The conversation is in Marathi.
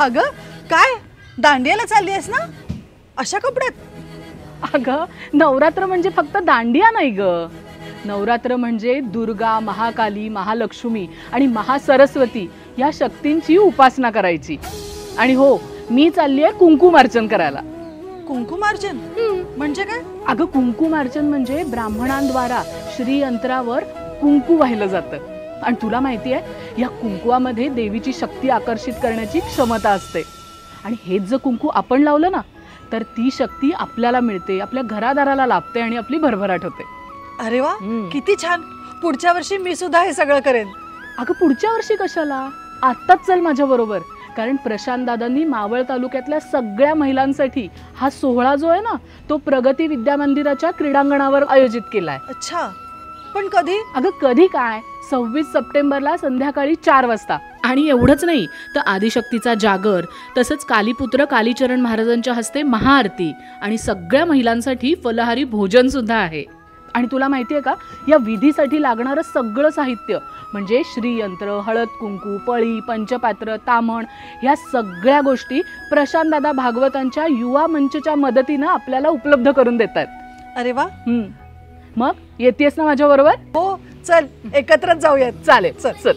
अगं काय दांडियाला चालली आहेस ना अशा कपड्यात? अगं नवरात्र म्हणजे फक्त दांडिया नाही ग. नवरात्र म्हणजे दुर्गा, महाकाली, महालक्ष्मी आणि महासरस्वती या शक्तींची उपासना करायची. आणि हो, मी चालली आहे कुंकुमार्चन करायला. कुंकुमार्चन म्हणजे काय? अगं कुंकुमार्चन म्हणजे ब्राह्मणांद्वारा श्रीयंत्रावर कुंकू वाहिलं जातं. आणि तुला माहिती आहे, या कुंकुवामध्ये देवीची शक्ती आकर्षित करण्याची क्षमता असते. आणि हेच जर कुंकू आपण लावलं ना तर ती शक्ती आपल्याला मिळते, आपल्या घरादाराला लाभते आणि आपली भरभराट होते. अरे वा, किती छान. पुढच्या वर्षी मी सुद्धा हे सगळं करेन. अगं पुढच्या वर्षी कशाला, आत्ताच चल माझ्या बरोबर. कारण प्रशांत दादांनी मावळ तालुक्यातल्या सगळ्या महिलांसाठी हा सोहळा जो आहे ना तो प्रगती विद्या मंदिराच्या क्रीडांगणावर आयोजित केलाय. अच्छा, पण कधी? अगं कधी काय, 26 सप्टेंबरला संध्याकाळी 4 वाजता. आणि एवढंच नाही तर आदिशक्तीचा जागर, तसंच कालीपुत्र कालीचरण महाराजांच्या हस्ते महाआरती आणि सगळ्या महिलांसाठी फलहारी भोजन सुद्धा आहे. आणि तुला माहिती आहे का, या विधीसाठी लागणारं सगळं साहित्य म्हणजे श्रीयंत्र, हळद कुंकू, पळी, पंचपात्र, ताम्हण ह्या सगळ्या गोष्टी प्रशांतदादा भागवतांच्या युवा मंचच्या मदतीनं आपल्याला उपलब्ध करून देतात. अरे वा. मग येतेस ना माझ्या बरोबर? हो चल, एकत्रच जाऊयात. चालेल, चल चल.